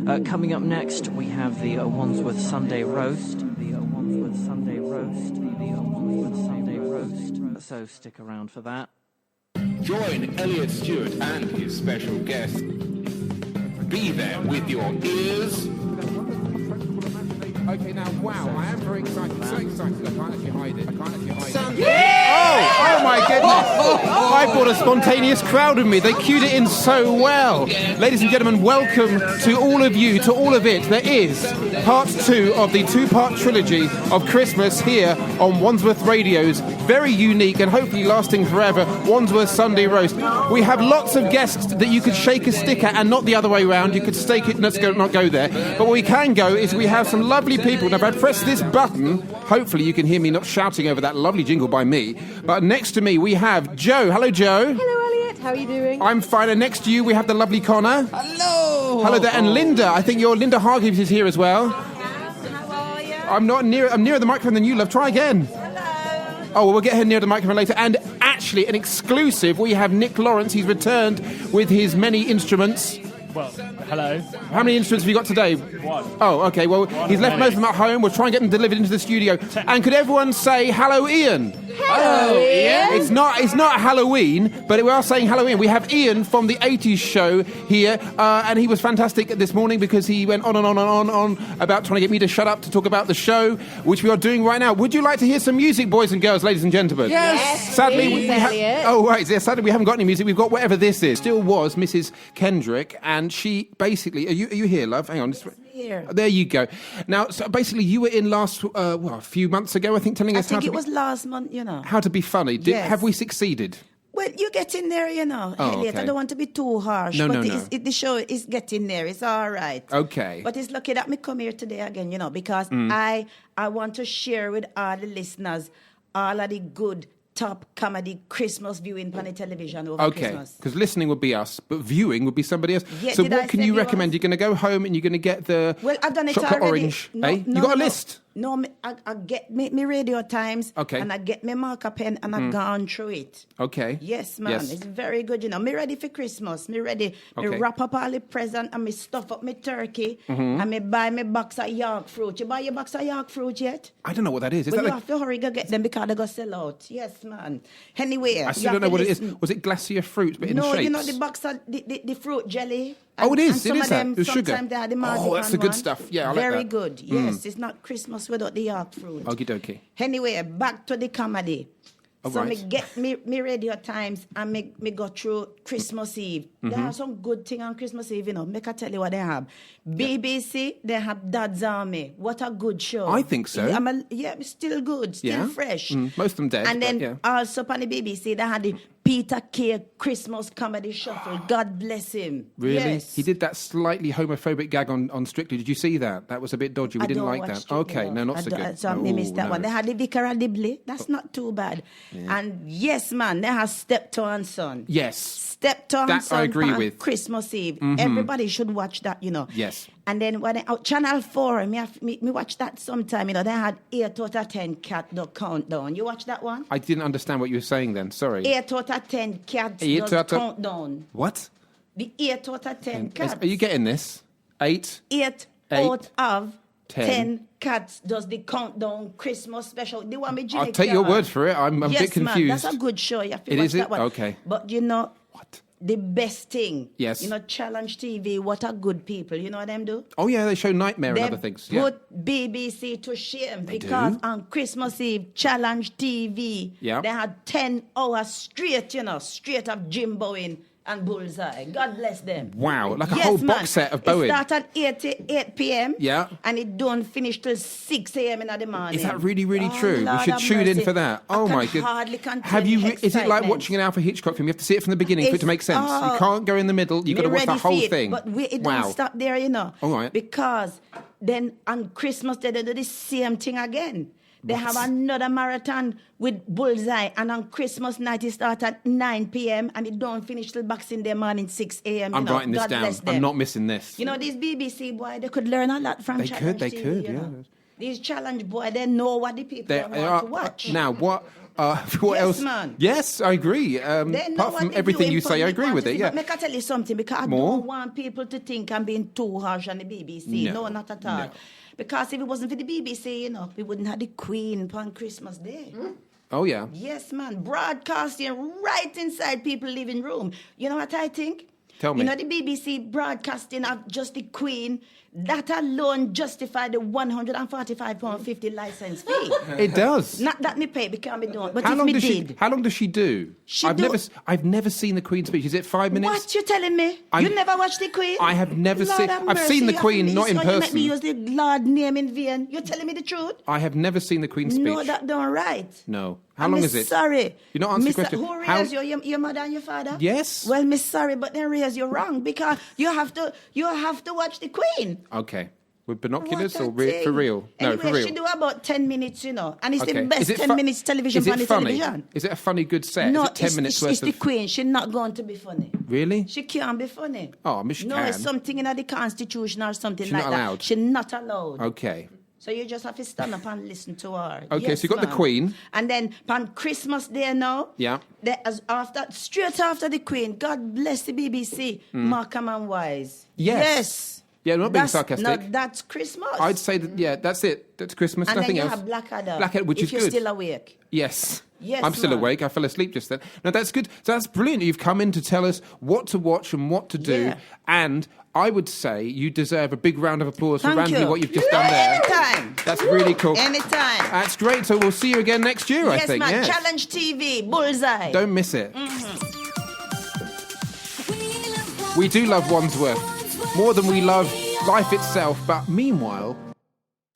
Coming up next, we have the Wandsworth Sunday Roast. So stick around for that. Join Elliot Stewart and his special guest. Be there with your ears. Okay, now, wow, I am very excited. So excited, I can't actually hide it. Oh my goodness. I brought a spontaneous crowd with me. They cued it in so well. Ladies and gentlemen, welcome to all of you, to all of it. There is part 2 of the 2-part trilogy of Christmas here on Wandsworth Radio's very unique and hopefully lasting forever Wandsworth Sunday Roast. We have lots of guests that you could shake a stick at and not the other way around. You could stake it and not go there. But what we can go is we have some lovely people. Now, if I press this button, hopefully you can hear me not shouting over that lovely jingle by me. But next to me we have Joe. Hello, Joe. Hello, Elliot. How are you doing? I'm fine. And next to you we have the lovely Conor. Hello. Hello there. And Linda. I think your Linda Hargreaves is here as well. How are you? I'm nearer the microphone than you, love. Try again. Oh, well, we'll get her near the microphone later. And actually, an exclusive, we have Nick Lawrence. He's returned with his many instruments. Well, hello. How many instruments have you got today? One. Oh, okay. Well, he's left most of them at home. We'll try and get them delivered into the studio. And could everyone say hello, Ian? Hello, Ian. It's not Halloween, but we are saying hello, Ian. We have Ian from the 80s show here, and he was fantastic this morning because he went on and on about trying to get me to shut up to talk about the show, which we are doing right now. Would you like to hear some music, boys and girls, ladies and gentlemen? Yes, Sadly, please, Elliot. oh, right. Yeah, sadly, we haven't got any music. We've got whatever this is. Still was Mrs. Kendrick, and she basically... Are you here, love? Hang on. Here. There you go. Now, so basically, you were in last, a few months ago, I think, telling us I think it was last month, how to be funny. Yes. Have we succeeded? Well, you get in there, Elliot. Okay. I don't want to be too harsh, No. the show is getting there. It's all right. Okay. But it's lucky that me come here today again, because I want to share with all the listeners all of the good top comedy Christmas viewing on the television over Christmas. Okay, because listening would be us, but viewing would be somebody else. Yeah, so did what I can say you you recommend? was? You're going to go home and you're going to get the Well, I've done it chocolate already. orange. No, you got a list? No, I get me Radio Times. Okay. And I get me marker pen and I gone through it. Okay. Yes, man. Yes. It's very good, Me ready for Christmas. Me ready. Okay. Me wrap up all the present and me stuff up me turkey. And me buy me box of York fruit. You buy your box of York fruit yet? I don't know what that is. Well, you have to hurry go get them because they go sell out. Yes, man. Anyway, I still don't know what it is. Was it glacier fruit, but in shapes? No, you know the box of the fruit jelly. Oh, it is. And some It is of that. them, The sugar. sometimes they have the marzipan Oh, that's the good one. stuff. Yeah, I like Very that. good. Yes, it's not Christmas without the York fruit. Okie dokie. Anyway, back to the comedy. So right. me get me Radio Times and me go through Christmas Eve. There are some good things on Christmas Eve, Make I tell you what they have. BBC, they have Dad's Army. What a good show. I think so. It's still good, still fresh. Most of them dead. And then yeah. also on the BBC, they had the Peter Kay Christmas Comedy Shuffle. God bless him. Really? Yes. He did that slightly homophobic gag on Strictly. Did you see that? That was a bit dodgy. We I didn't don't like watch that. Strictly, Okay, no, not so good. So I missed that one. They had the Vicar of Dibley. That's not too bad. Yeah. And yes, man, they have Steptoe and Son. Yes. Steptoe and That Son I agree on with. Christmas Eve. Everybody should watch that, Yes. And then when Channel 4, me watch that sometime, They had 8 out of 10 cat the countdown. You watch that one? I didn't understand what you were saying then. Sorry. 8 out of 10 cats does countdown. What? The 8 out of 10 cats. Are you getting this? 8 out of 10 cats does the countdown Christmas special. The one with Jimmy I'll take your word for it. I'm a bit confused. Man, that's a good show. You have to It watch is that it? one. Okay. But What? the best thing. Yes. Challenge TV, what a good people. You know what them do? Oh, yeah, they show Nightmare and other things. Yeah. Put BBC to shame because on Christmas Eve, Challenge TV, they had 10 hours straight, straight of Jim Bowen and Bullseye. God bless them. Wow, like a whole box set of Bowen. It starts at 8 p.m. Yeah. And it don't finish till 6 a.m. in the morning. Is that really, really true? Lord We should have tune in mercy. for that. Oh, my goodness. Hardly contain Is it like excitement. watching an Alfred Hitchcock film? You have to see it from the beginning for it to make sense. You can't go in the middle. You've got to watch the whole thing. But it don't stop there, All right. Because then on Christmas Day, they do the same thing again. They have another marathon with Bullseye, and on Christmas night it starts at 9 p.m. and it don't finish till Boxing Day morning 6 a.m. I'm writing this God down. bless them. I'm not missing this. These BBC boy, they could learn a lot from Challenge They TV, could, yeah. These Challenge boy, they know what the people want to watch. Now, what What Yes, else? man. Yes, I agree. They know Apart what from they everything do you in say, I public agree with it. quantity. Yeah. But make I tell you something, because I More? don't want people to think I'm being too harsh on the BBC. No, No, not at all. no. Because if it wasn't for the BBC, we wouldn't have the Queen on Christmas Day. Oh yeah. Yes, man. Broadcasting right inside people's living room. You know what I think? Tell me. You know, the BBC broadcasting of just the Queen, that alone justify the £145.50 license fee. It does. Not that me pay, because me don't. But How if long me does did. How long does she do? I've never seen the Queen's speech. Is it 5 minutes? What you telling me? I'm- You never watched the Queen? I have never Lord seen. have I've seen the mercy, Queen, not in You make person. me use the Lord name in vain. You're telling me the truth? I have never seen the Queen's speech. No, that don't right. No. How long is it? Sorry. You're not answering the question. Who How- raised you? Your mother and your father? Yes. Well, miss, sorry, but they raised you wrong, because you have to watch the Queen. Okay. With binoculars What a or thing. for real? Anyway, No, for real. she do about 10 minutes, and it's Okay. the Is best it 10 fu- minutes television is it on the funny? television. Is it a funny, good set? No, is it 10 minutes worth it's the of... Queen. She's not going to be funny. Really? She can't be funny. Oh, I mean, she no, can. it's something in the Constitution or something She's like not that. allowed? She's not allowed. Okay. So you just have to stand up and listen to her. Okay, Yes, so you got the ma'am. Queen. And then on Christmas Day now, Yeah. straight after the Queen, God bless the BBC, Markham and Wise. Yes. Yeah, not being sarcastic. No, that's Christmas. I'd say that, yeah, that's it. That's Christmas, and nothing then you else. have Blackadder. Blackadder, which if is you're good. still awake. Yes. Yes, I'm still ma'am. awake. I fell asleep just then. No, that's good. So that's brilliant. You've come in to tell us what to watch and what to do. Yeah. And I would say you deserve a big round of applause for Thank randomly you. what you've just done there. Anytime. That's really cool. Anytime. That's great. So we'll see you again next year, I Yes, think. man. Yes. Challenge TV, Bullseye. Don't miss it. We do love Wandsworth more than we love life itself, but meanwhile,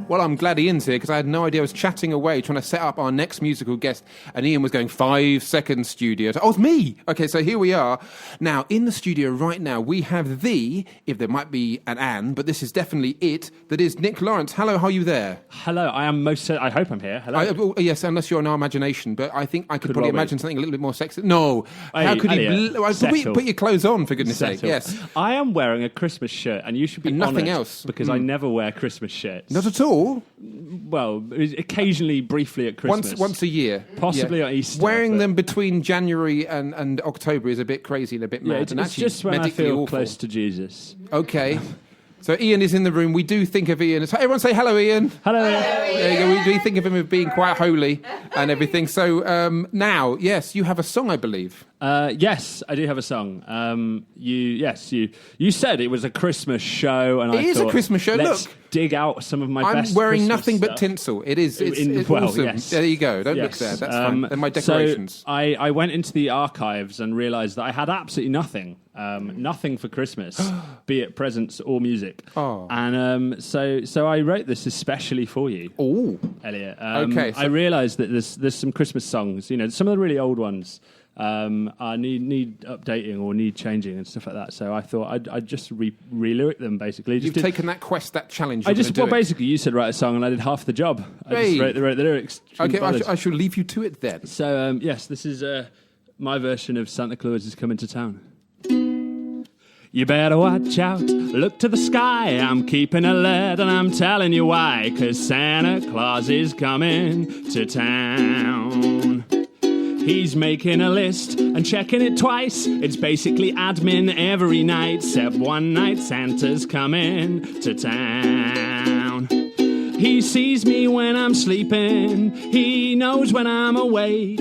well, I'm glad Ian's here because I had no idea. I was chatting away trying to set up our next musical guest, and Ian was going 5 seconds studio. Oh, it's me! Okay, so here we are. Now, in the studio right now, we have if there might be an Anne, but this is definitely it, that is Nick Lawrence. Hello, how are you there? Hello, I am I hope I'm here. Hello. Well, yes, unless you're in our imagination, but I think I could probably well be. imagine something a little bit more sexy. No, Hey, how could Elliot, you? settle. Put your clothes on, for goodness sake. Settle. Yes, I am wearing a Christmas shirt, and you should be And nothing honoured else. because I never wear Christmas shirts. not at all. Well, occasionally, briefly at Christmas. Once a year, Possibly at Easter, Wearing but- them between January and October is a bit crazy and a bit Yeah, mad. it's, and it's actually just when I medically feel awful. close to Jesus. Okay. So Ian is in the room. We do think of Ian as... Everyone say hello, Ian. Hello. There you go. We do think of him as being quite holy and everything. So now, yes, you have a song, I believe. Yes, I do have a song. You said it was a Christmas show, and It I is a thought, Christmas show. Let's Look. dig out some of my I'm best wearing Christmas nothing but stuff. tinsel. It is. It's Well, awesome. yes. There you go. Don't look Yes. there. That's fine. They're my decorations. So I went into the archives and realised that I had absolutely nothing. Nothing for Christmas, be it presents or music. Oh. And so I wrote this especially for you, Oh. Elliot. Okay, so- I realised that there's some Christmas songs, some of the really old ones need updating or need changing and stuff like that. So I thought I'd just re-lyric them, basically. You've taken that quest, that challenge. Basically, you said write a song and I did half the job. I Hey. just wrote the lyrics. Okay, I shall leave you to it then. So, yes, this is my version of Santa Claus is Coming to Town. You better watch out, look to the sky, I'm keeping alert and I'm telling you why, 'cause Santa Claus is coming to town. He's making a list and checking it twice, it's basically admin every night, except one night Santa's coming to town. He sees me when I'm sleeping, he knows when I'm awake.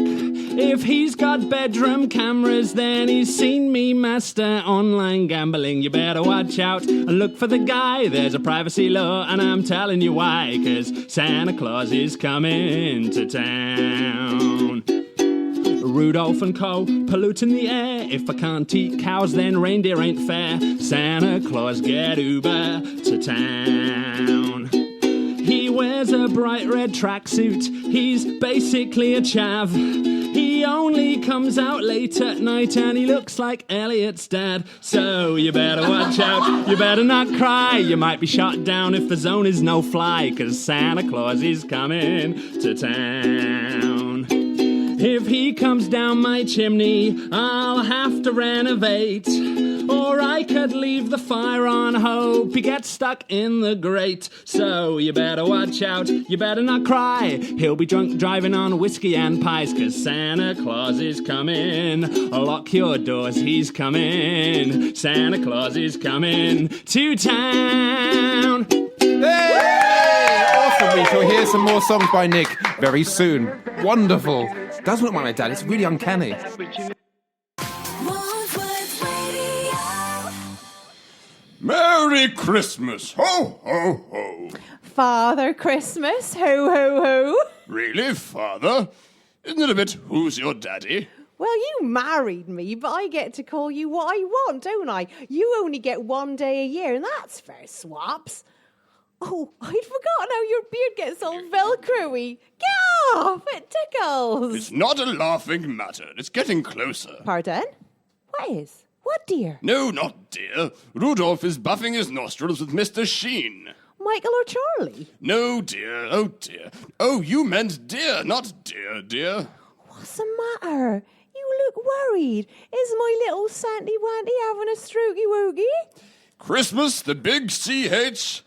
If he's got bedroom cameras, then he's seen me master online gambling. You better watch out and look for the guy, there's a privacy law and I'm telling you why, 'cause Santa Claus is coming to town. Rudolph and Co. polluting the air. If I can't eat cows, then reindeer ain't fair. Santa Claus, get Uber to town. He wears a bright red tracksuit. He's basically a chav. He only comes out late at night and he looks like Elliot's dad. So you better watch out, you better not cry. You might be shot down if the zone is no fly, 'cause Santa Claus is coming to town. If he comes down my chimney, I'll have to renovate. or I could leave the fire on, hope he gets stuck in the grate. So you better watch out, you better not cry. He'll be drunk driving on whiskey and pies, 'cause Santa Claus is coming. Lock your doors, he's coming. Santa Claus is coming to town. Hey! Awesome. We shall hear some more songs by Nick very soon. Wonderful. Does look like my dad. It's really uncanny. Wandsworth Radio. Merry Christmas! Ho, ho, ho! Father Christmas, ho, ho, ho. Really, Father? Isn't it a bit who's your daddy? Well, you married me, but I get to call you what I want, don't I? You only get 1 day a year, and that's fair swaps. Oh, I'd forgotten how your beard gets all Velcro-y. Get off! It tickles. It's not a laughing matter. It's getting closer. Pardon? What is? What, dear? No, not dear. Rudolph is buffing his nostrils with Mr. Sheen. Michael or Charlie? No, dear. Oh, dear. Oh, you meant dear, not dear, dear. What's the matter? You look worried. Is my little Santy Wanty having a strokey wokey? Christmas, the big CH.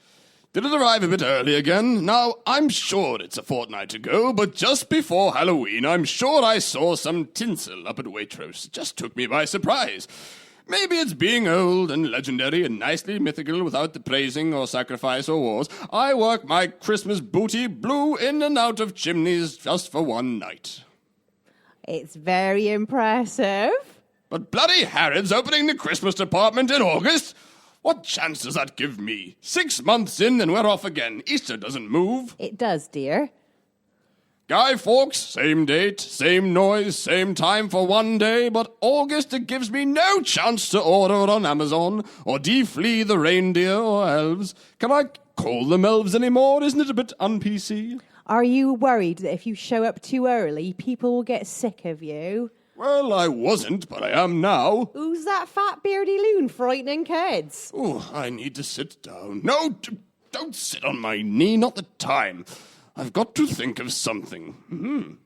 Did it arrive a bit early again? Now, I'm sure it's a fortnight ago, but just before Halloween, I'm sure I saw some tinsel up at Waitrose. It just took me by surprise. Maybe it's being old and legendary and nicely mythical without the praising or sacrifice or wars. I work my Christmas booty blue in and out of chimneys just for one night. It's very impressive. But bloody Harrods opening the Christmas department in August? What chance does that give me? 6 months in and we're off again. Easter doesn't move. It does, dear. Guy Fawkes, same date, same noise, same time for 1 day, but August it gives me no chance to order on Amazon or deflea the reindeer or elves. Can I call them elves anymore? Isn't it a bit un-PC? Are you worried that if you show up too early, people will get sick of you? Well, I wasn't, but I am now. Who's that fat beardy loon frightening kids? Oh, I need to sit down. No, don't sit on my knee, not the time. I've got to think of something.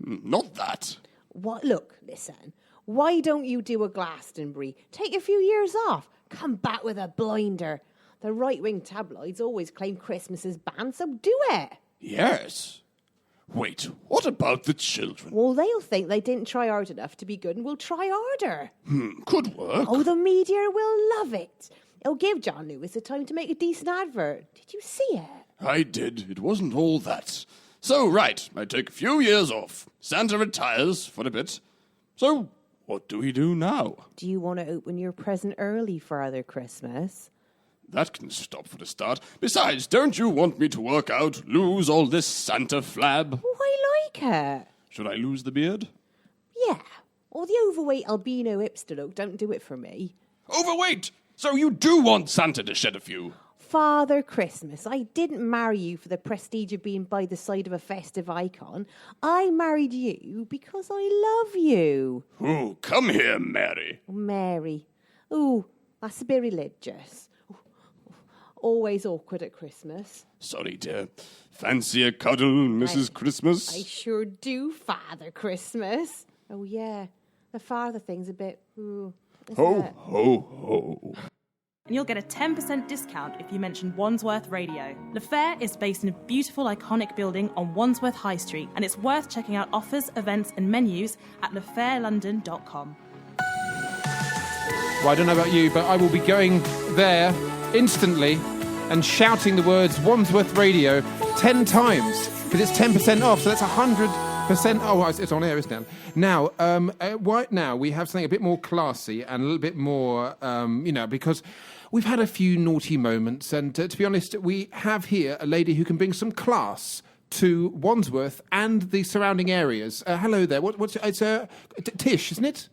Not that. What? Look, listen. Why don't you do a Glastonbury? Take a few years off. Come back with a blinder. The right-wing tabloids always claim Christmas is banned, so do it. Yes. Wait, what about the children? Well, they'll think they didn't try hard enough to be good and will try harder. Could work. Oh, the media will love it. It'll give John Lewis the time to make a decent advert. Did you see it? I did. It wasn't all that. So, right, I take a few years off. Santa retires for a bit. So, what do we do now? Do you want to open your present early, Father Christmas? That can stop for a start. Besides, don't you want me to work out, lose all this Santa flab? Oh, I like it. Should I lose the beard? Yeah. Or the overweight albino hipster look don't do it for me. Overweight! So you do want Santa to shed a few? Father Christmas, I didn't marry you for the prestige of being by the side of a festive icon. I married you because I love you. Oh, come here, Mary. Mary. Ooh, that's a bit religious. Always awkward at Christmas. Sorry, dear. Fancy a cuddle, Mrs. Christmas? I sure do, Father Christmas. Oh, yeah. The father thing's a bit... Ho, ho, ho. And you'll get a 10% discount if you mention Wandsworth Radio. Le Fair is based in a beautiful, iconic building on Wandsworth High Street, and it's worth checking out offers, events and menus at lefairlondon.com. Well, I don't know about you, but I will be going there instantly and shouting the words Wandsworth Radio 10 times, because it's 10% off, so that's 100%. Oh, it's on air, isn't it? Now, right now, we have something a bit more classy and a little bit more, because we've had a few naughty moments, and to be honest, we have here a lady who can bring some class to Wandsworth and the surrounding areas. Hello there. It's Tish, isn't it?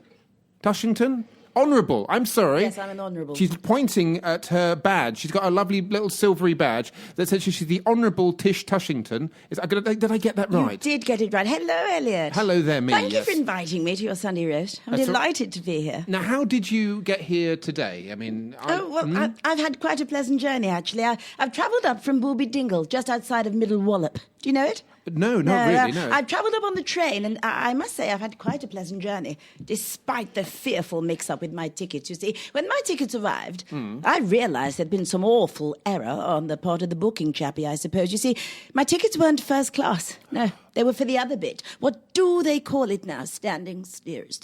Tushington? Honourable, I'm sorry. Yes, I'm an honourable. She's pointing at her badge. She's got a lovely little silvery badge that says she's the Honourable Tish Tushington. Did I get that right? You did get it right. Hello, Elliot. Hello there, me. Thank yes. you for inviting me to your Sunday roast. I'm delighted to be here. Now, how did you get here today? I mean... I've had quite a pleasant journey, actually. I've travelled up from Booby Dingle, just outside of Middle Wallop. Do you know it? No, not really, no. I've travelled up on the train, and I must say I've had quite a pleasant journey, despite the fearful mix-up with my tickets. You see, when my tickets arrived, I realised there'd been some awful error on the part of the booking chappie, I suppose. You see, my tickets weren't first class. No, they were for the other bit. What do they call it now? Standing steerage.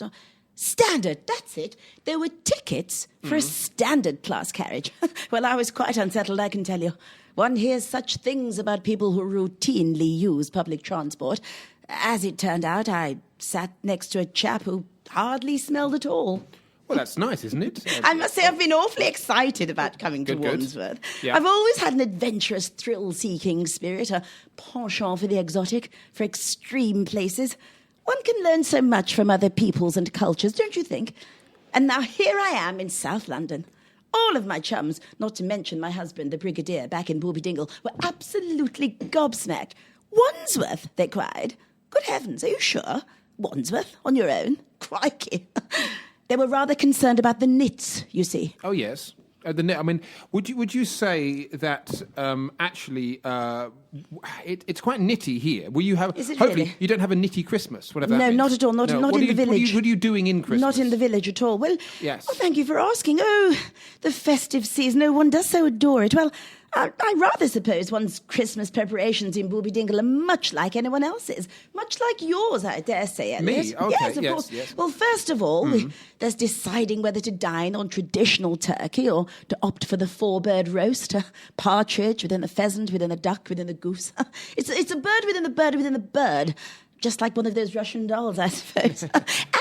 Standard, that's it. There were tickets for a standard class carriage. Well, I was quite unsettled, I can tell you. One hears such things about people who routinely use public transport. As it turned out, I sat next to a chap who hardly smelled at all. Well, that's nice, isn't it? I must say I've been awfully excited about coming to Good. Wandsworth. Yeah. I've always had an adventurous, thrill-seeking spirit, a penchant for the exotic, for extreme places. One can learn so much from other peoples and cultures, don't you think? And now here I am in South London. All of my chums, not to mention my husband, the Brigadier, back in Booby Dingle, were absolutely gobsmacked. Wandsworth, they cried. Good heavens, are you sure? Wandsworth, on your own? Crikey. They were rather concerned about the knits, you see. Oh, yes. Would you say that actually it's quite nitty here? Will you have? Is it hopefully really? you don't have a nitty Christmas, whatever that No, means. not at all. Not in the village. What are you doing in Christmas? Not in the village at all. Well, Yes. Oh, thank you for asking. Oh, the festive season. Oh, one does so adore it. Well, I rather suppose one's Christmas preparations in Booby Dingle are much like anyone else's. Much like yours, I dare say, Elliot. Me? Okay, Yes, of yes, course. yes. Well, first of all, there's deciding whether to dine on traditional turkey or to opt for the 4-bird roast, a partridge within a pheasant, within a duck, within a goose. It's a bird within a bird within a bird. Just like one of those Russian dolls, I suppose.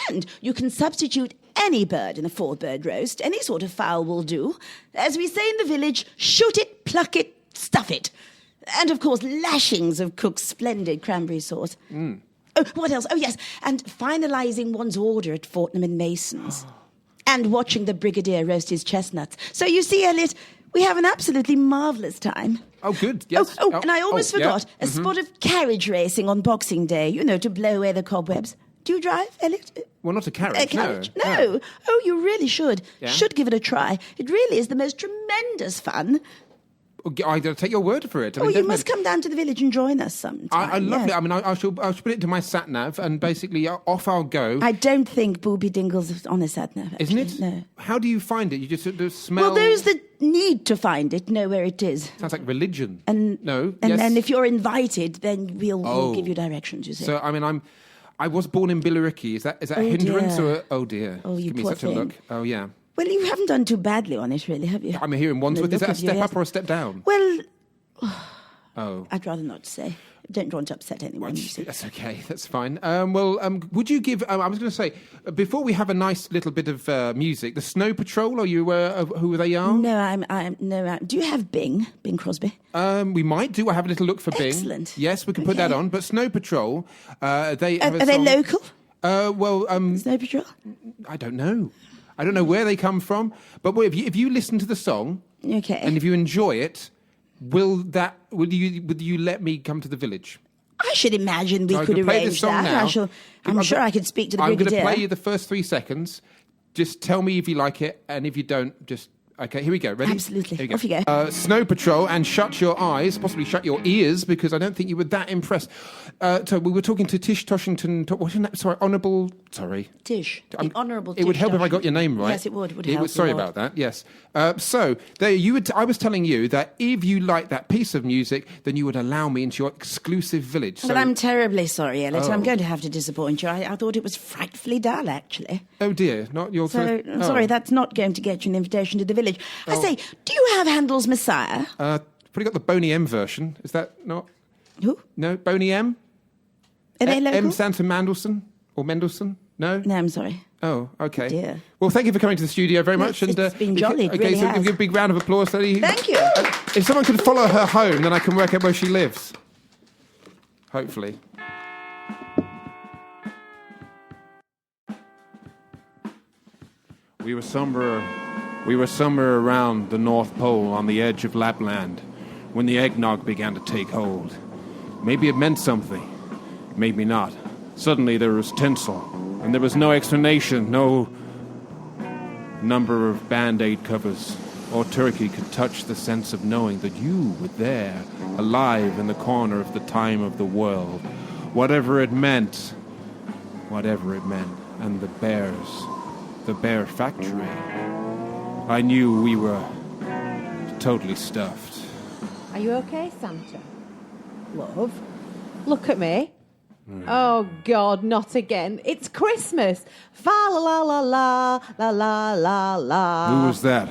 And you can substitute any bird in a 4-bird roast. Any sort of fowl will do. As we say in the village, shoot it, pluck it, stuff it. And, of course, lashings of cooked splendid cranberry sauce. Oh, what else? Oh, yes, and finalising one's order at Fortnum and Mason's. And watching the Brigadier roast his chestnuts. So you see, Elliot, we have an absolutely marvellous time. Oh, good. Yes. And I almost forgot a spot of carriage racing on Boxing Day, to blow away the cobwebs. Do you drive, Elliot? Well, not a carriage. A carriage? No. Oh, you really should. Yeah? Should give it a try. It really is the most tremendous fun. I got to take your word for it. You must come down to the village and join us sometime. I love yes. it. I mean, I shall put it to my sat nav, and basically off I'll go. I don't think Booby Dingle's on a sat nav, actually. Isn't it? No. How do you find it? You just sort of smell. Well, those that need to find it know where it is. Sounds like religion. And yes. and if you're invited, then we'll give you directions. You see. So I mean, I was born in Billericay. Is that a hindrance dear. or oh dear? Oh, you Give me poor such a thing. look. Oh yeah. Well, you haven't done too badly on it, really, have you? I'm here in Wandsworth. Is that a step up or a step down? Well, Oh. I'd rather not say. Don't want to upset anyone. You see. That's okay. That's fine. Would you give? I was going to say before we have a nice little bit of music, the Snow Patrol. Are you aware of who they are? No, do you have Bing Crosby? We might do. I have a little look for Bing. Excellent. Yes, we can put that on. But Snow Patrol, they have a Are they song- local? Snow Patrol. I don't know. I don't know where they come from. But if you listen to the song, okay, and if you enjoy it. Will you let me come to the village? I should imagine we So I could can play arrange this song that. now. I'm sure I could speak to the I'm Brigadier. going to play you the first 3 seconds. Just tell me if you like it, and if you don't, just... Okay, here we go. Ready? Absolutely. Here we go. Off you go. Snow Patrol and Shut Your Eyes, possibly shut your ears, because I don't think you were that impressed. So we were talking to Tish Toshington... What's your name? Sorry, Honourable... Sorry. Tish. The Honourable Tish. It would help if I got your name right. Yes, it would help. Sorry about that, yes. So, I was telling you that if you like that piece of music, then you would allow me into your exclusive village. But I'm terribly sorry, Elliot. Oh. I'm going to have to disappoint you. I thought it was frightfully dull, actually. Oh dear, not your... So, I'm sorry, that's not going to get you an invitation to the village. I say, do you have Handel's Messiah? Probably got the Boney M version. Is that not... Who? No, Boney M? Are they local? M. Santa Mendelssohn? Or Mendelssohn? No? No, I'm sorry. Oh, okay. Dear. Well, thank you for coming to the studio very much. Yes, it's been jolly, it Okay, really so has. give a big round of applause. Thank you. If someone could follow her home, then I can work out where she lives. Hopefully. We were somewhere around the North Pole on the edge of Lapland when the eggnog began to take hold. Maybe it meant something, maybe not. Suddenly there was tinsel, and there was no explanation, no number of Band-Aid covers, or turkey could touch the sense of knowing that you were there, alive in the corner of the time of the world. Whatever it meant. And the bear factory. I knew we were totally stuffed. Are you okay, Santa? Love, look at me. Oh, God, not again. It's Christmas. Fa la la la la la la la la. Who was that?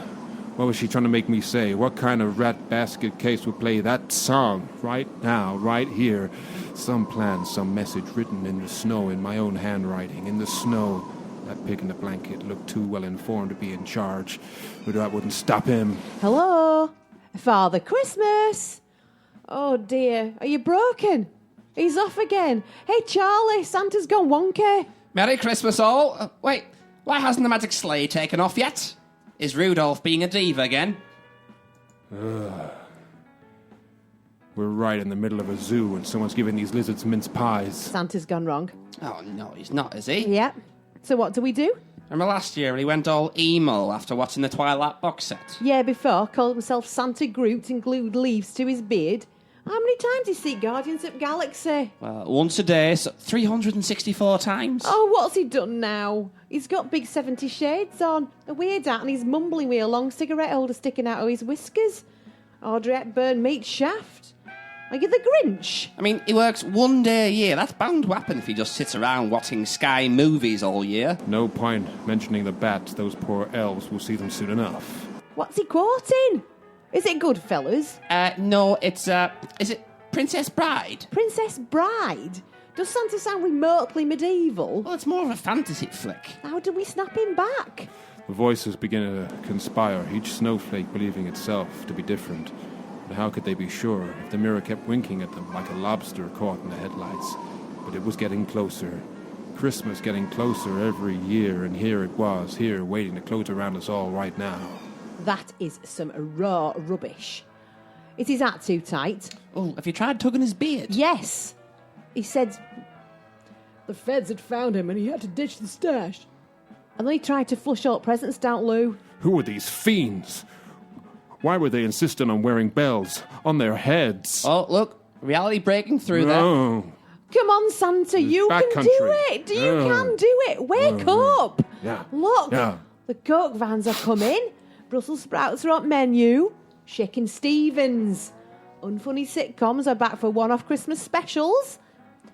What was she trying to make me say? What kind of rat basket case would play that song right now, right here? Some plan, some message written in the snow in my own handwriting, in the snow. That pig in the blanket looked too well informed to be in charge, but that wouldn't stop him. Hello? Father Christmas? Oh, dear. Are you broken? He's off again. Hey, Charlie, Santa's gone wonky. Merry Christmas, all. Wait, why hasn't the magic sleigh taken off yet? Is Rudolph being a diva again? We're right in the middle of a zoo and someone's giving these lizards mince pies. Santa's gone wrong. Oh, no, he's not, is he? Yeah. So what do we do? Remember last year when he went all emo after watching the Twilight box set? Yeah, before, called himself Santa Groot and glued leaves to his beard. How many times did he see Guardians of the Galaxy? Well, once a day, so 364 times. Oh, what's he done now? He's got big 70 shades on, a weird hat, and he's mumbling with a long cigarette holder sticking out of his whiskers. Audrey Hepburn meets Shaft. Are you the Grinch? I mean, he works one day a year. That's bound to happen if he just sits around watching Sky movies all year. No point mentioning the bats. Those poor elves will see them soon enough. What's he quoting? Is it Goodfellas? No, it's, is it Princess Bride? Princess Bride? Does Santa sound remotely medieval? Well, it's more of a fantasy flick. How do we snap him back? The voices begin to conspire, each snowflake believing itself to be different. But how could they be sure if the mirror kept winking at them like a lobster caught in the headlights? But it was getting closer. Christmas getting closer every year, and here it was, here, waiting to close around us all right now. That is some raw rubbish. Is his hat too tight? Oh, have you tried tugging his beard? Yes. He said the feds had found him and he had to ditch the stash. And then he tried to flush all presents down Lou. Who are these fiends? Why were they insisting on wearing bells on their heads? Oh, look, reality breaking through there. Come on, Santa, you can backcountry. do it. You can do it. Wake up. Yeah. Look, Yeah. the Coke vans are coming. Brussels sprouts are on menu. Shakin' Stevens. Unfunny sitcoms are back for one-off Christmas specials.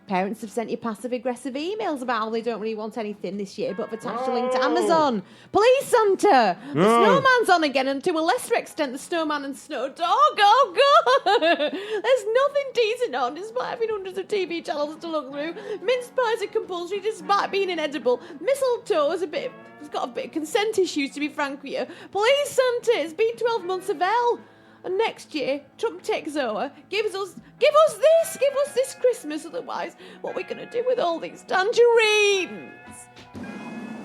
Parents have sent you passive-aggressive emails about how they don't really want anything this year, but have attached a link to Amazon. Please, Santa! The snowman's on again, and to a lesser extent, the snowman and snow dog. Oh, God! There's nothing decent on, despite having hundreds of TV channels to look through. Mince pies are compulsory, despite being inedible. Mistletoe is it's got a bit of consent issues, to be frank with you. Please, Santa, it's been 12 months of hell. And next year, Trump takes over, give us this Christmas, otherwise what are we going to do with all these tangerines?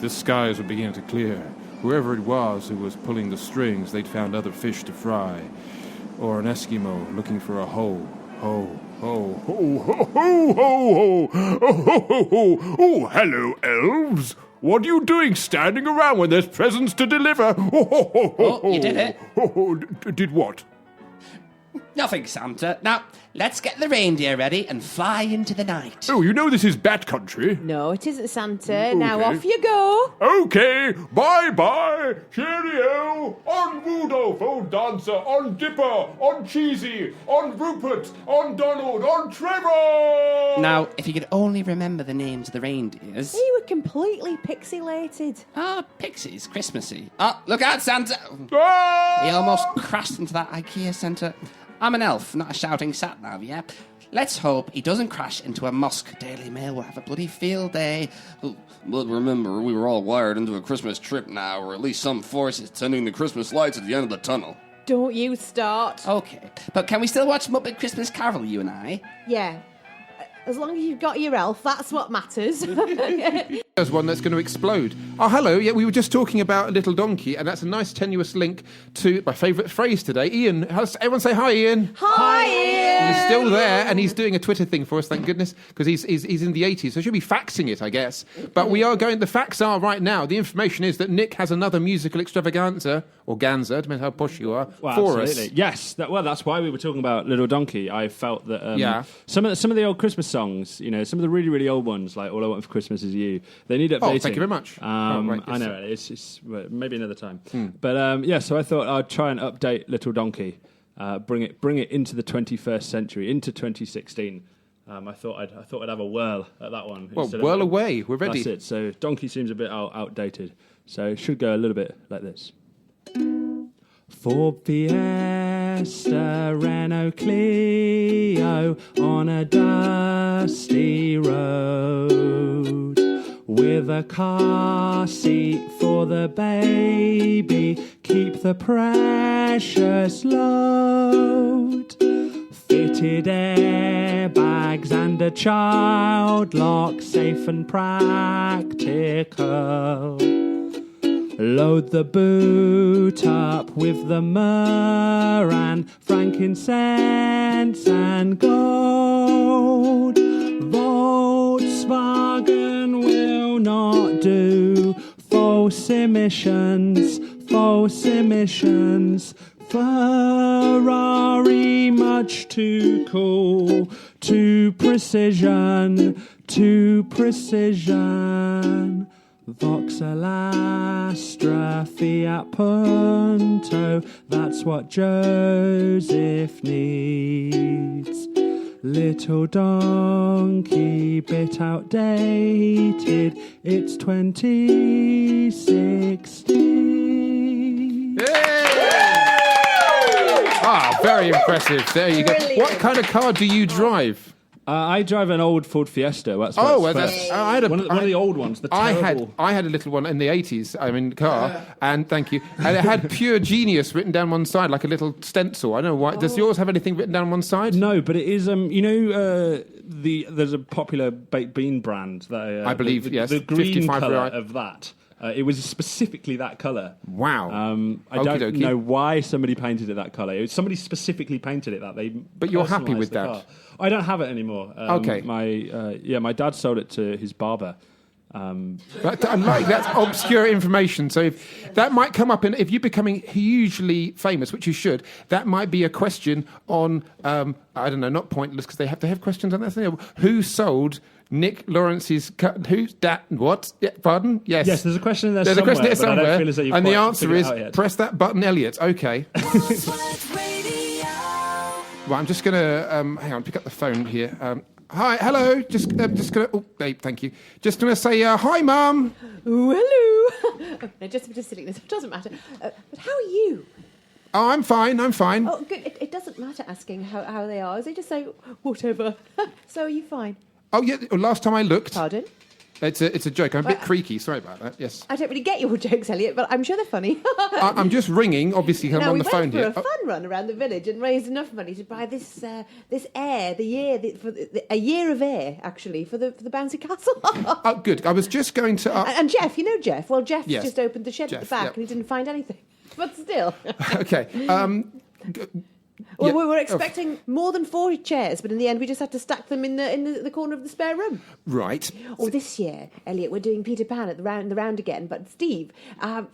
The skies were beginning to clear. Whoever it was who was pulling the strings, they'd found other fish to fry. Or an Eskimo looking for a hoe. Ho, ho, ho, ho, ho, ho, ho, ho, ho, ho. Oh, hello, elves. What are you doing standing around when there's presents to deliver? Oh, you did it. Did what? Nothing, Santa. Now, let's get the reindeer ready and fly into the night. Oh, you know this is bat country. No, it isn't, Santa. Now off you go. Okay, bye-bye. Cheerio. On Rudolph, old dancer. On Dipper. On Cheesy. On Rupert. On Donald. On Trevor. Now, if you could only remember the names of the reindeers. You were completely pixelated. Ah, pixies, Christmassy. Ah, look out, Santa. Ah! He almost crashed into that IKEA centre. I'm an elf, not a shouting sat-nav, yeah? Let's hope he doesn't crash into a mosque. Daily Mail will have a bloody field day. But remember, we were all wired into a Christmas trip now, or at least some force is tending the Christmas lights at the end of the tunnel. Don't you start. Okay, but can we still watch Muppet Christmas Carol, you and I? Yeah. As long as you've got your elf, that's what matters. There's one that's going to explode. Oh, hello. Yeah, we were just talking about a little donkey, and that's a nice tenuous link to my favourite phrase today. Ian, everyone say hi, Ian. Hi, Ian. He's still there, and he's doing a Twitter thing for us, thank goodness, because he's in the 80s, so he'll be faxing it, I guess. But we are going, the facts are right now, the information is that Nick has another musical extravaganza, or ganza, depends how posh you are, for absolutely. us. Yes, that's why we were talking about Little Donkey. I felt that some of the old Christmas songs, you know, some of the really, really old ones, like All I Want for Christmas Is You, they need updating. Oh, thank you very much. Right, I know, it's maybe another time. But so I thought I'd try and update Little Donkey, bring it into the 21st century, into 2016. I thought I'd have a whirl at that one. Well, whirl away, we're ready. That's it. So Donkey seems a bit outdated. So it should go a little bit like this. Ford Fiesta, Renault Clio on a dusty road, with a car seat for the baby, keep the precious load. Fitted airbags and a child lock, safe and practical. Load the boot up with the myrrh and frankincense and gold. Volkswagen will not do. False emissions. Ferrari much too cool. To precision. Vauxhall Astra, Fiat Punto, that's what Joseph needs. Little donkey, bit outdated, it's 2016. Ah, very impressive. There you go. Brilliant. What kind of car do you drive? I drive an old Ford Fiesta. One of the old ones. The terrible. I had a little one in the 80s. Car, and thank you. And it had "Pure Genius" written down one side, like a little stencil. I don't know why. Does yours have anything written down one side? No, but it is. There's a popular baked bean brand that I believe. Yes, the green 55 colour right. of that. It was specifically that colour. Wow. I don't know why somebody painted it that colour. Somebody specifically painted it that. But you're happy with that? Car. I don't have it anymore. Okay. My dad sold it to his barber. I like that's obscure information. So if that might come up, if you're becoming hugely famous, which you should, that might be a question on. I don't know, not pointless because they have to have questions on that thing. Who sold Nick Lawrence's? Who's that? What? Yeah, pardon? Yes. Yes, there's a question there. There's somewhere, a question there somewhere, but I don't feel as though you've and the quite answer figured is it out yet. press that button, Elliot. Okay. Right, I'm just going to hang on, pick up the phone here. Hi, hello. Just going to. Oh, babe, thank you. Just going to say hi, Mum. Oh, hello. No, just a bit of silliness. It doesn't matter. But how are you? Oh, I'm fine. Oh, good. It doesn't matter asking how they are. They just say whatever. So are you fine? Oh, yeah. Last time I looked. Pardon? It's a joke. I'm a bit creaky. Sorry about that. Yes. I don't really get your jokes, Elliot, but I'm sure they're funny. I'm just ringing. Obviously, I'm on the phone here. We went for a fun run around the village and raised enough money to buy this air, a year of air, actually, for the bouncy castle. Oh, good. I was just going to. And Jeff, you know Jeff. Well, Jeff's Yes. just opened the shed at the back and he didn't find anything. But still. Okay. Well, we were expecting more than 40 chairs, but in the end, we just had to stack them in the corner of the spare room. Right. Oh, this year, Elliot, we're doing Peter Pan at the round again. But Steve,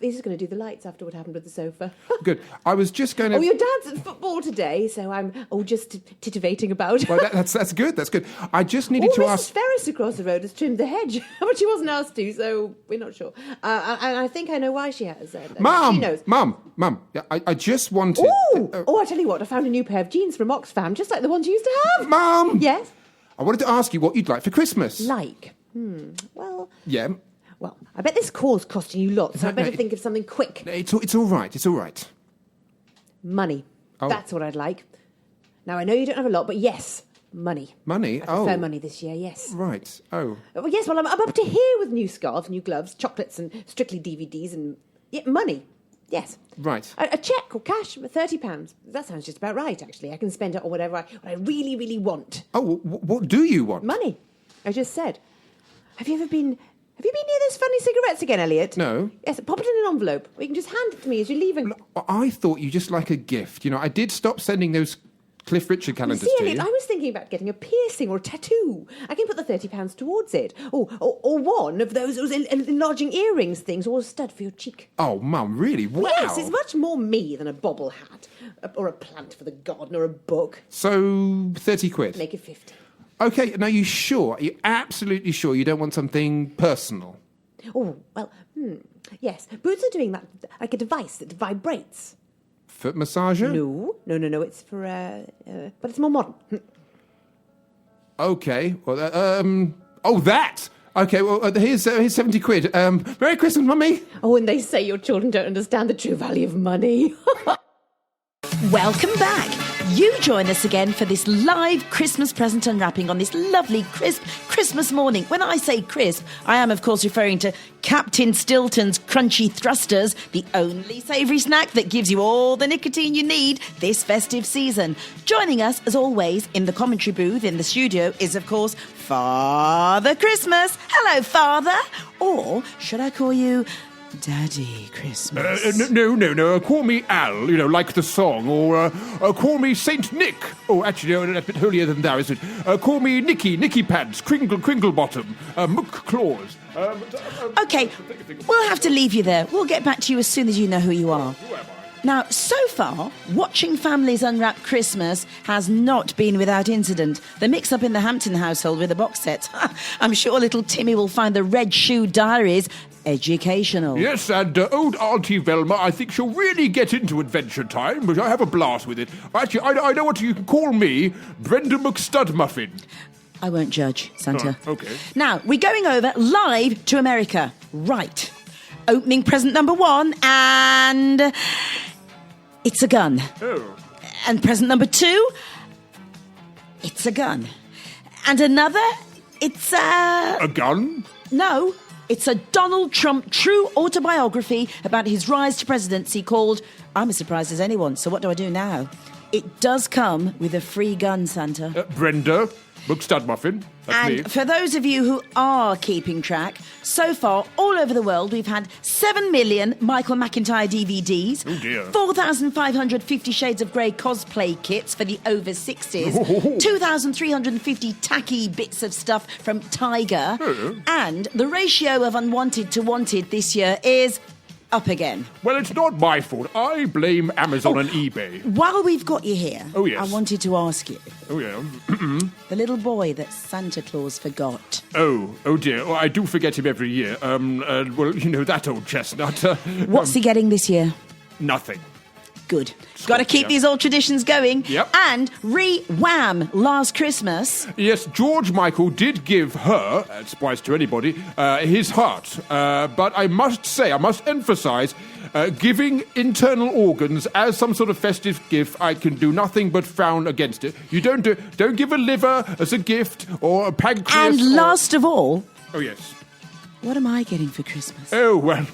he's going to do the lights after what happened with the sofa. Good. I was just going to. Oh, your dad's at football today, so I'm just titivating about. Well, that's good. That's good. I just needed to Mrs. ask. Ferris across the road has trimmed the hedge, but she wasn't asked to, so we're not sure. And I think I know why she has. Mum, she knows. Mum. Yeah, I just wanted. I tell you what, I found a new pair of jeans from Oxfam, just like the ones you used to have. Mum. Yes. I wanted to ask you what you'd like for Christmas. Like, well. Yeah. Well, I bet this call's costing you lots, so I better think of something quick. It's all right. It's all right. Money. Oh. That's what I'd like. Now, I know you don't have a lot, but yes, money. Money? I prefer money this year, yes. Right. Oh. Well, yes, well, I'm up to here with new scarves, new gloves, chocolates, and Strictly DVDs, and money. Yes. Right. A cheque or cash, £30. That sounds just about right, actually. I can spend it on whatever I really, really want. Oh, what do you want? Money. I just said. Have you ever been Have you been near those funny cigarettes again, Elliot? No. Yes, pop it in an envelope. Or you can just hand it to me as you're leaving. I thought you just like a gift. I did stop sending those Cliff Richard calendars See, to Elliot, you. I was thinking about getting a piercing or a tattoo. I can put the £30 towards it. Or one of those enlarging earrings things, or a stud for your cheek. Oh, Mum, really? Wow. Yes, it's much more me than a bobble hat, or a plant for the garden, or a book. So, 30 quid? Make it 50. Okay, now you sure? Are you absolutely sure you don't want something personal? Oh, well, yes. Boots are doing that, like a device that vibrates. Foot massager? No. It's for, but it's more modern. Okay. Well, that! Okay, well, here's 70 quid. Merry Christmas, Mummy! Oh, and they say your children don't understand the true value of money. Welcome back. You join us again for this live Christmas present unwrapping on this lovely, crisp Christmas morning. When I say crisp, I am, of course, referring to Captain Stilton's Crunchy Thrusters, the only savoury snack that gives you all the nicotine you need this festive season. Joining us, as always, in the commentary booth in the studio is, of course, Father Christmas. Hello, Father. Or should I call you Daddy Christmas? No. Call me Al, like the song. Or call me Saint Nick. Oh, actually, no, that's a bit holier than thou, isn't it? Call me Nicky Pads, Kringle Bottom, Mook Claws. Okay, we'll have to leave you there. We'll get back to you as soon as you know who you are. Who am I? Now, so far, watching families unwrap Christmas has not been without incident. The mix-up in the Hampton household with the box set. I'm sure little Timmy will find the Red Shoe Diaries educational. Yes, and old Auntie Velma, I think she'll really get into Adventure Time, but I have a blast with it. Actually, I know what you can call me, Brenda McStudmuffin. I won't judge, Santa. Oh, okay. Now, we're going over live to America. Right. Opening present number 1, and it's a gun. Oh. And present number 2, it's a gun. And another, it's a... A gun? No, it's a Donald Trump true autobiography about his rise to presidency called I'm as surprised as anyone, so what do I do now? It does come with a free gun, Santa. Brenda McStudmuffin. That's me. And for those of you who are keeping track, so far, all over the world, we've had 7 million Michael McIntyre DVDs, Oh, dear. 4,550 Shades of Grey cosplay kits for the over 60s, 2,350 tacky bits of stuff from Tiger, and the ratio of unwanted to wanted this year is up again. Well, it's not my fault. I blame Amazon and eBay. While we've got you here, Oh, yes. I wanted to ask you, Oh, yeah. the little boy that Santa Claus forgot. Oh dear. Oh, I do forget him every year. Well, that old chestnut. What's he getting this year? Nothing. Good. Got to keep yeah. these old traditions going. Yep. And re-wham last Christmas. Yes, George Michael did give her, surprise to anybody, his heart. But I must say, I must emphasise, giving internal organs as some sort of festive gift, I can do nothing but frown against it. You don't give a liver as a gift or a pancreas. And last of all, Oh, yes. what am I getting for Christmas? Oh, well,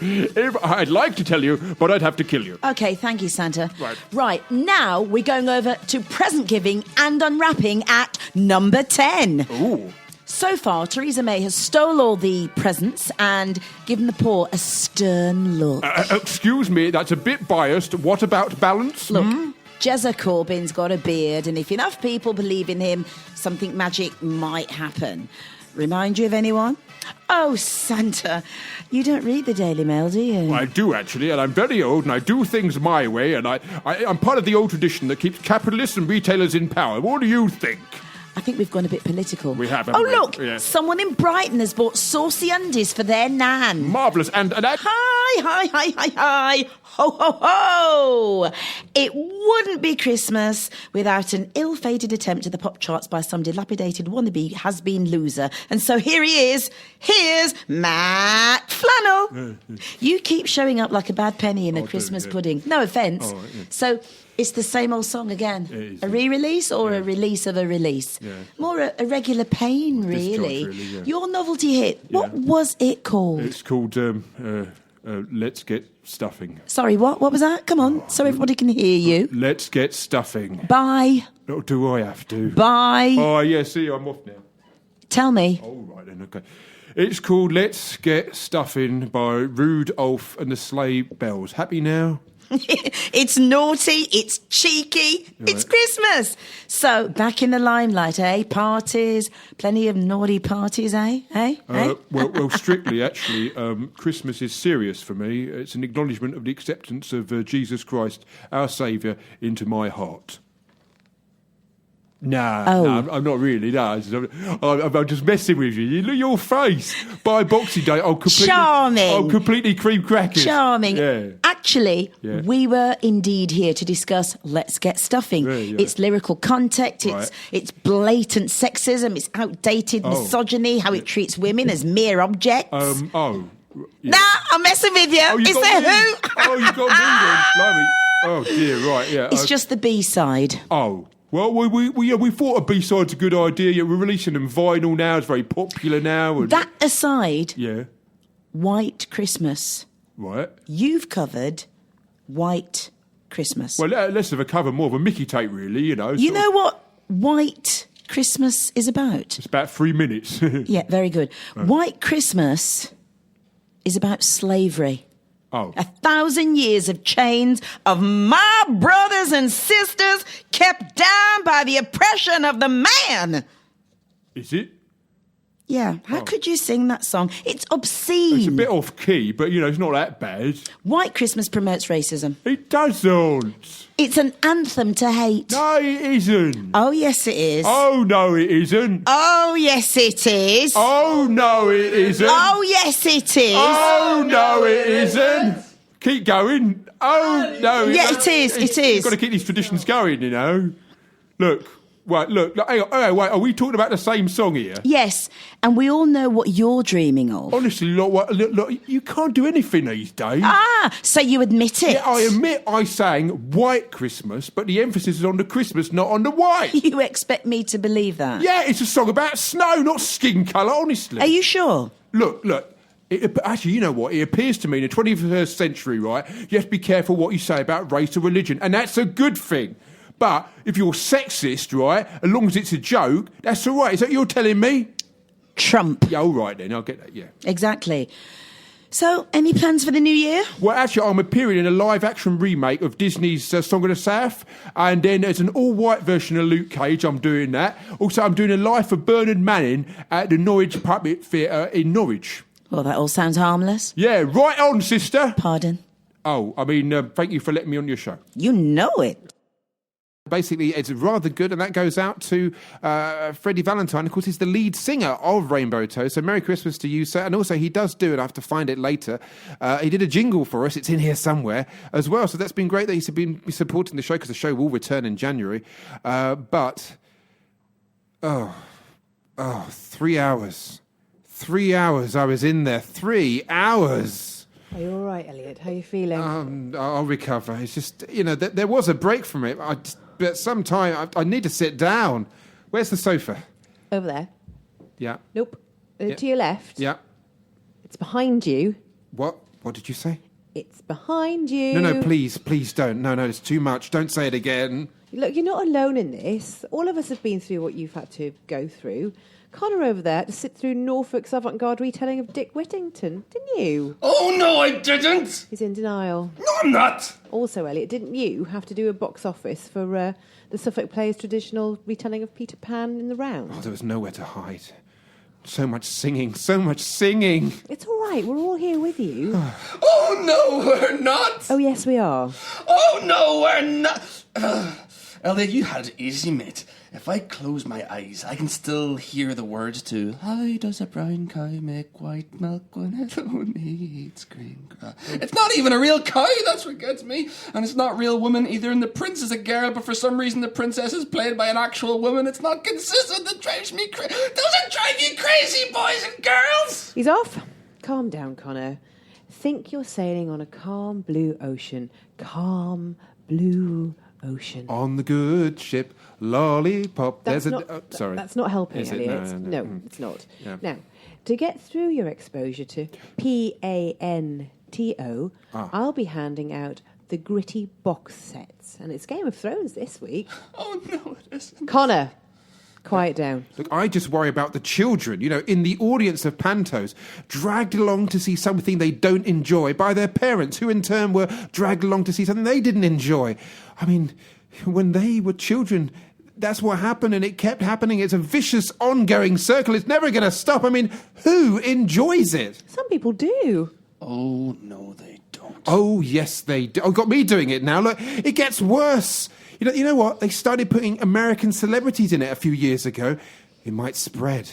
if I'd like to tell you, but I'd have to kill you. Okay, thank you, Santa. Right. Right, now we're going over to present giving and unwrapping at number 10. Ooh. So far, Theresa May has stole all the presents and given the poor a stern look. Excuse me, that's a bit biased. What about balance? Look, Jezza Corbyn's got a beard, and if enough people believe in him, something magic might happen. Remind you of anyone? Oh, Santa, you don't read the Daily Mail, do you? I do, actually, and I'm very old, and I do things my way, and I'm part of the old tradition that keeps capitalists and retailers in power. What do you think? I think we've gone a bit political. We have, Oh, haven't we? look, Yes. someone in Brighton has bought saucy undies for their nan. Marvellous, and that... Hi. Ho, ho, ho. It wouldn't be Christmas without an ill-fated attempt at the pop charts by some dilapidated wannabe has-been loser. And so here he is. Here's Matt Flannel. You keep showing up like a bad penny in a Christmas pudding. No offence. Oh, yeah. So it's the same old song again. It is, a re-release or a release of a release? Yeah. More a regular pain, really. Discharge, really, yeah. Your novelty hit, what was it called? It's called, Let's Get Stuffing. Sorry, what? What was that? Come on, so everybody can hear you. Let's Get Stuffing. Bye. Oh, do I have to? Bye. Oh, yeah, see, I'm off now. Tell me. All right then, okay. It's called Let's Get Stuffing by Rudolph and the Sleigh Bells. Happy now? It's naughty, it's cheeky, it's Christmas. So, back in the limelight, eh? Parties, plenty of naughty parties, eh? Well, strictly, actually, Christmas is serious for me. It's an acknowledgement of the acceptance of Jesus Christ, our Saviour, into my heart. No, I'm not really. No, I'm just messing with you. Look at your face. By Boxing Day, I'm completely cream crackers. Charming. Yeah. Actually, Yeah. we were indeed here to discuss Let's Get Stuffing. Yeah. Its lyrical content, Right. it's blatant sexism, it's outdated misogyny, how it treats women as mere objects. Yeah. Nah, I'm messing with you. Oh, you It's got a me. who? Oh, you got me then. Blimey. Oh dear, right, yeah. It's just the B-side. Oh. Well, we thought a B-side's a good idea. Yeah, we're releasing them vinyl now. It's very popular now. And, That aside, yeah, White Christmas. right. You've covered White Christmas. Well, less of a cover, more of a Mickey tape, really, you know. You sort know of- what White Christmas is about? It's about 3 minutes. Yeah, very good. White Christmas is about slavery. Oh. 1,000 years of chains of my brothers and sisters kept down by the oppression of the man. Is it? Yeah, how could you sing that song? It's obscene. It's a bit off key, but, you know, it's not that bad. White Christmas promotes racism. It doesn't. It's an anthem to hate. No, it isn't. Oh, yes, it is. Oh, no, it isn't. Oh, yes, it is. Oh, no, it isn't. Oh, yes, it is. Oh, no, it isn't. Keep going. Oh, no. Yeah, it is. It is. You've got to keep these traditions going, you know. Look. Right, look, hang on, wait, are we talking about the same song here? Yes, and we all know what you're dreaming of. Honestly, look, you can't do anything these days. Ah, so you admit it? Yeah, I admit I sang White Christmas, but the emphasis is on the Christmas, not on the white. You expect me to believe that? Yeah, it's a song about snow, not skin colour, honestly. Are you sure? Look. Actually, you know what? It appears to me in the 21st century, right, you have to be careful what you say about race or religion, and that's a good thing. But if you're sexist, right, as long as it's a joke, that's all right. Is that what you're telling me? Trump. Yeah, all right then, I'll get that, yeah. Exactly. So, any plans for the new year? Well, actually, I'm appearing in a live-action remake of Disney's Song of the South, and then there's an all-white version of Luke Cage. I'm doing that. Also, I'm doing a Life of Bernard Manning at the Norwich Puppet Theatre in Norwich. Well, that all sounds harmless. Yeah, right on, sister. Pardon? Oh, I mean, thank you for letting me on your show. You know it. Basically, it's rather good, and that goes out to Freddie Valentine. Of course, he's the lead singer of Rainbow Toast, so Merry Christmas to you, sir. And also, he does do it. I have to find it later. He did a jingle for us. It's in here somewhere as well. So that's been great that he's been supporting the show, because the show will return in January. But 3 hours. 3 hours I was in there. 3 hours. Are you all right, Elliot? How are you feeling? I'll recover. It's just, you know, there was a break from it. But sometime I need to sit down. Where's the sofa? Over there. Yeah. Nope. Yeah. To your left. Yeah. It's behind you. What? What did you say? It's behind you. No, please don't. No, it's too much. Don't say it again. Look, you're not alone in this. All of us have been through what you've had to go through. Conor over there had to sit through Norfolk's avant-garde retelling of Dick Whittington, didn't you? Oh, no, I didn't. He's in denial. No, I'm not. Also, Elliot, didn't you have to do a box office for the Suffolk Players' traditional retelling of Peter Pan in the Round? Oh, there was nowhere to hide. So much singing, so much singing. It's all right. We're all here with you. Oh, no, we're not. Oh, yes, we are. Oh, no, we're not. Elliot, you had it easy, mate. If I close my eyes, I can still hear the words to "How does a brown cow make white milk when it only eats green grass?" It's not even a real cow, that's what gets me. And it's not real woman either, and the prince is a girl, but for some reason the princess is played by an actual woman. It's not consistent. That drives me crazy. Doesn't drive you crazy, boys and girls? He's off. Calm down, Conor. Think you're sailing on a calm blue ocean. Calm blue ocean. On the good ship, lollipop. That's sorry. That's not helping, Is it? Elliot. No. It's not. Yeah. Now, to get through your exposure to PANTO, I'll be handing out the gritty box sets. And it's Game of Thrones this week. Oh, no, it isn't. Conor, Quiet down. Look, I just worry about the children, in the audience of pantos, dragged along to see something they don't enjoy by their parents, who in turn were dragged along to see something they didn't enjoy. I mean, when they were children, that's what happened, and it kept happening. It's a vicious, ongoing circle. It's never going to stop. I mean, who enjoys it? Some people do. Oh, no, they don't. Oh, yes, they do. Oh, got me doing it now. Look, it gets worse. You know what? They started putting American celebrities in it a few years ago. It might spread.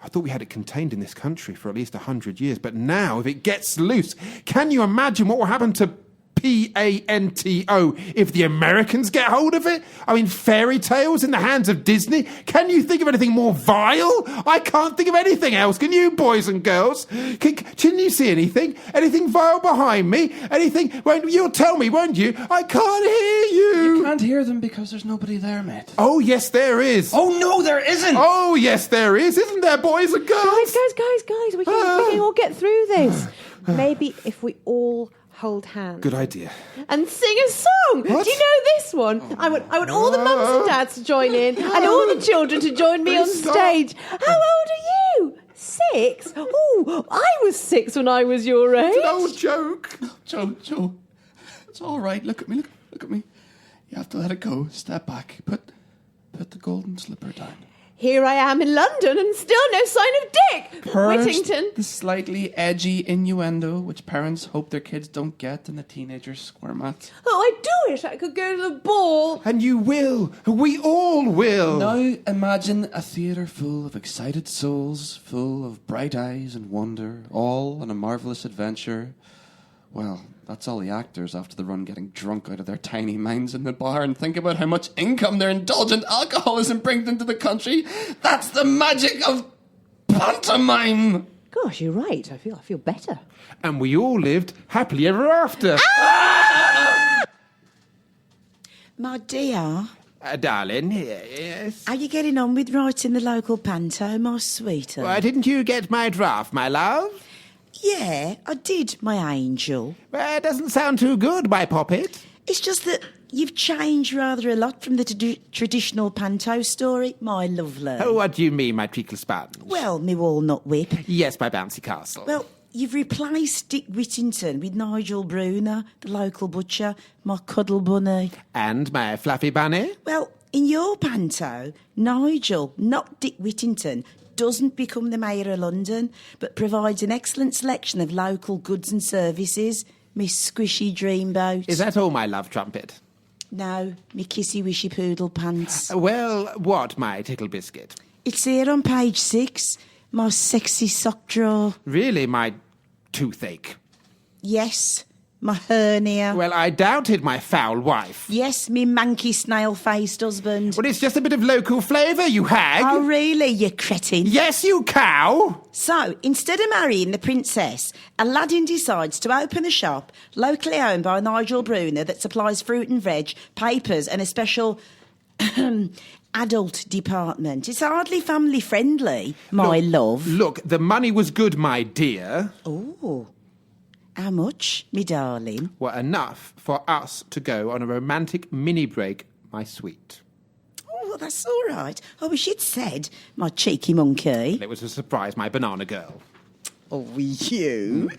I thought we had it contained in this country for at least 100 years. But now, if it gets loose, can you imagine what will happen to PANTO if the Americans get hold of it? I mean, fairy tales in the hands of Disney? Can you think of anything more vile? I can't think of anything else. Can you, boys and girls? Can you see anything? Anything vile behind me? Anything? You'll tell me, won't you? I can't hear you. You can't hear them because there's nobody there, mate. Oh, yes, there is. Oh, no, there isn't. Oh, yes, there is. Isn't there, boys and girls? Guys, we can all get through this. Maybe if we all hold hands. Good idea. And sing a song. What? Do you know this one? I want all the mums and dads to join in and all the children to join me on stage. How old are you? 6? Oh, I was 6 when I was your age. It's an old joke. Joe, it's all right. Look at me. Look at me. You have to let it go. Step back. Put the golden slipper down. Here I am in London and still no sign of Dick. Whittington. The slightly edgy innuendo which parents hope their kids don't get and the teenagers squirm at. Oh, I do wish I could go to the ball. And you will. We all will. Now imagine a theatre full of excited souls, full of bright eyes and wonder, all on a marvellous adventure. Well, that's all the actors after the run getting drunk out of their tiny minds in the bar and think about how much income their indulgent alcoholism brings into the country. That's the magic of pantomime. Gosh, you're right. I feel better. And we all lived happily ever after. My dear, Darling, yes? are you getting on with writing the local panto, my sweetheart? Why didn't you get my draft, my love? Yeah, I did, my angel. Well, it doesn't sound too good, my poppet. It's just that you've changed rather a lot from the traditional panto story, my lovely. Oh, what do you mean, my treacle sponge? Well, me walnut whip. Yes, my bouncy castle. Well, you've replaced Dick Whittington with Nigel Bruner, the local butcher, my cuddle bunny. And my fluffy bunny? Well, in your panto, Nigel, not Dick Whittington, doesn't become the Mayor of London, but provides an excellent selection of local goods and services. Miss Squishy Dreamboat. Is that all, my love trumpet? No, me Kissy Wishy Poodle Pants. Well, what, my tickle biscuit? It's here on page 6, my sexy sock drawer. Really, my toothache? Yes, my hernia. Well, I doubted my foul wife. Yes, me manky snail-faced husband. Well, it's just a bit of local flavour, you hag. Oh, really, you cretin? Yes, you cow. So, instead of marrying the princess, Aladdin decides to open a shop locally owned by Nigel Bruner that supplies fruit and veg, papers and a special adult department. It's hardly family-friendly, my love. Look, the money was good, my dear. Oh. How much, me darling? Well, enough for us to go on a romantic mini-break, my sweet. Oh, well, that's all right. I wish you'd said, my cheeky monkey. It was a surprise, my banana girl. Oh, you?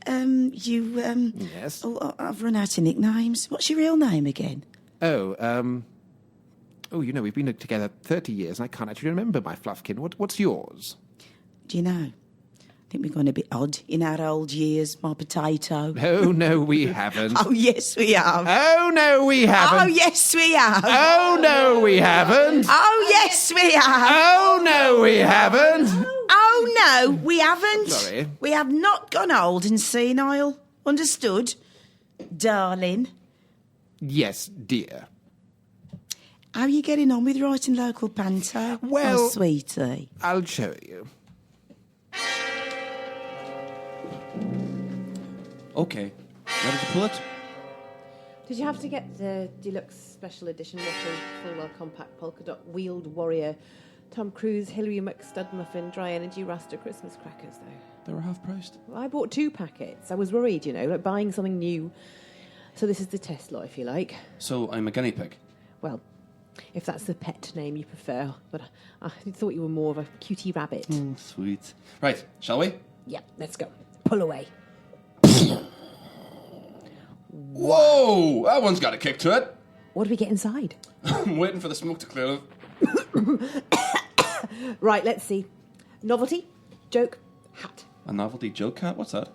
Yes? Oh, I've run out of nicknames. What's your real name again? Oh, we've been together 30 years and I can't actually remember my fluffkin. What's yours? Do you know? I think we're going a bit odd in our old years, my potato. Oh, no, we haven't. Oh, yes, we have. Oh, no, we haven't. Oh, yes, we have. Oh, no, we haven't. Oh, yes, we have. Oh, no, we haven't. Oh, no, we haven't. Sorry. We have not gone old and senile. Understood? Darling. Yes, dear. How are you getting on with writing local panto? Well, oh, sweetie. I'll show you. Okay, ready to pull it? Did you have to get the deluxe special edition Wattle full compact polka dot wheeled warrior, Tom Cruise, Hillary McStud muffin, dry energy raster Christmas crackers though? They were half priced. Well, I bought 2 packets. I was worried, like buying something new. So this is the test lot, if you like. So I'm a guinea pig. Well, if that's the pet name you prefer. But I thought you were more of a cutie rabbit. Sweet. Right, shall we? Yeah, let's go. Pull away. Whoa! That one's got a kick to it. What do we get inside? I'm waiting for the smoke to clear up. Right, let's see. Novelty, joke, hat. A novelty joke hat? What's that?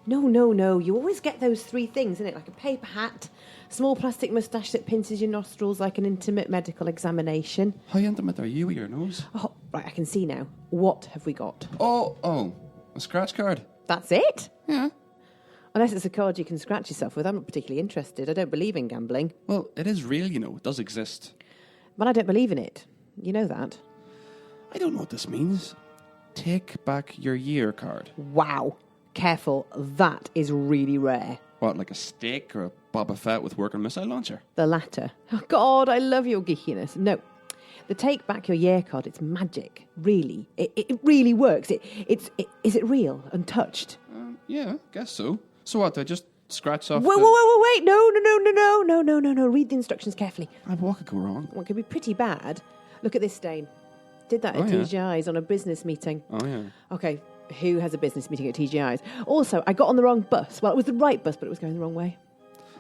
No. You always get those three things, innit? Like a paper hat, small plastic moustache that pinches your nostrils like an intimate medical examination. How intimate are you with your nose? Oh, right, I can see now. What have we got? Oh, a scratch card. That's it? Yeah. Unless it's a card you can scratch yourself with. I'm not particularly interested. I don't believe in gambling. Well, it is real, you know. It does exist. But I don't believe in it. You know that. I don't know what this means. Take back your year card. Wow. Careful. That is really rare. What, like a steak or a Boba Fett with working missile launcher? The latter. Oh, God, I love your geekiness. No. The take back your year card, it's magic. Really. It really works. Is it real and touched? Yeah, guess so. So what, do I just scratch off Wait. No. Read the instructions carefully. What could go wrong? What could be pretty bad? Look at this stain. Did that at yeah. TGI's on a business meeting. Oh, yeah. Okay, who has a business meeting at TGI's? Also, I got on the wrong bus. Well, it was the right bus, but it was going the wrong way.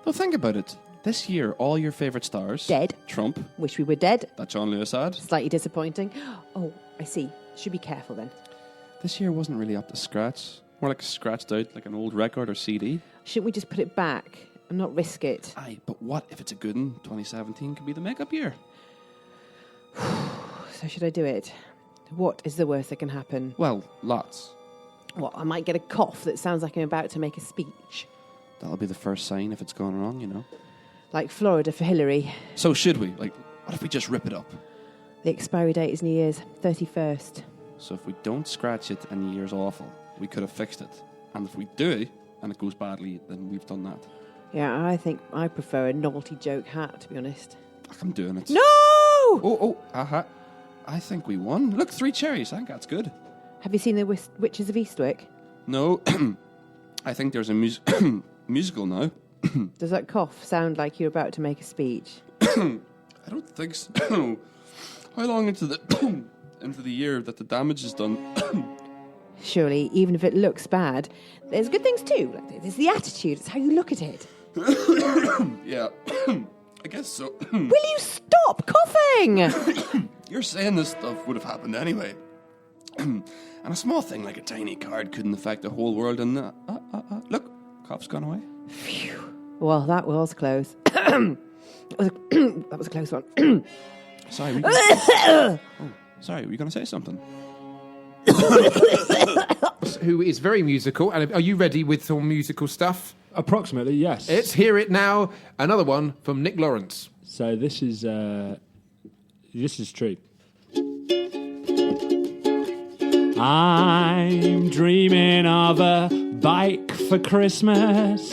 Well, think about it. This year, all your favourite stars... Dead. Trump. Wish we were dead. That John Lewis ad. Slightly disappointing. Oh, I see. Should be careful then. This year wasn't really up to scratch. More like scratched out, like an old record or CD. Shouldn't we just put it back and not risk it? Aye, but what if it's a good one? 2017 could be the makeup year. So should I do it? What is the worst that can happen? Well, lots. What, I might get a cough that sounds like I'm about to make a speech. That'll be the first sign if it's gone wrong, you know. Like Florida for Hillary. So should we? Like, what if we just rip it up? The expiry date is New Year's, 31st. So if we don't scratch it and the year's awful, we could have fixed it. And if we do, and it goes badly, then we've done that. Yeah, I think I prefer a novelty joke hat, to be honest. I'm doing it. No! Aha. I think we won. Look, 3 cherries. I think that's good. Have you seen The Witches of Eastwick? No. I think there's a musical now. Does that cough sound like you're about to make a speech? I don't think so. How long into the year that the damage is done? Surely, even if it looks bad, there's good things too. Like, there's the attitude. It's how you look at it. Yeah, I guess so. Will you stop coughing? You're saying this stuff would have happened anyway. And a small thing like a tiny card couldn't affect the whole world. And look, cough's gone away. Phew. Well, that was close. that was a close one. Sorry. Sorry, were you going to say something? Who is very musical. And are you ready with some musical stuff? Approximately, yes. Let's hear it now. Another one from Nick Lawrence. So this is true. I'm dreaming of a bike for Christmas,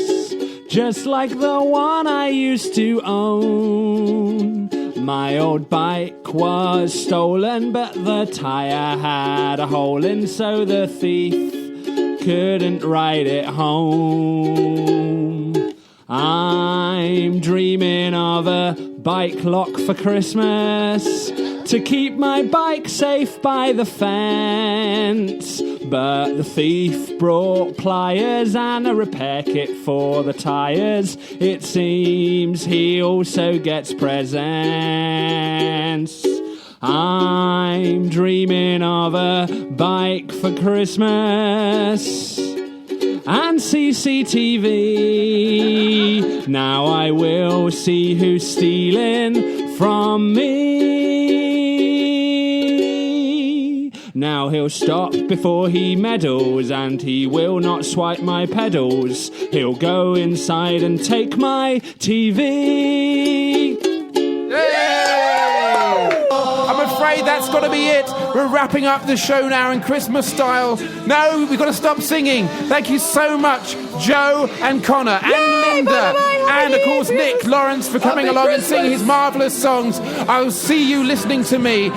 just like the one I used to own. My old bike was stolen, but the tyre had a hole in, so the thief couldn't ride it home. I'm dreaming of a bike lock for Christmas, to keep my bike safe by the fence. But the thief brought pliers and a repair kit for the tyres. It seems he also gets presents. I'm dreaming of a bike for Christmas and CCTV. Now I will see who's stealing from me. Now he'll stop before he meddles, and he will not swipe my pedals. He'll go inside and take my TV. I'm afraid that's got to be it. We're wrapping up the show now in Christmas style. No, we've got to stop singing. Thank you so much, Joe and Conor and Linda. And, of course, Nick Lawrence for coming along and singing his marvellous songs. I'll see you listening to me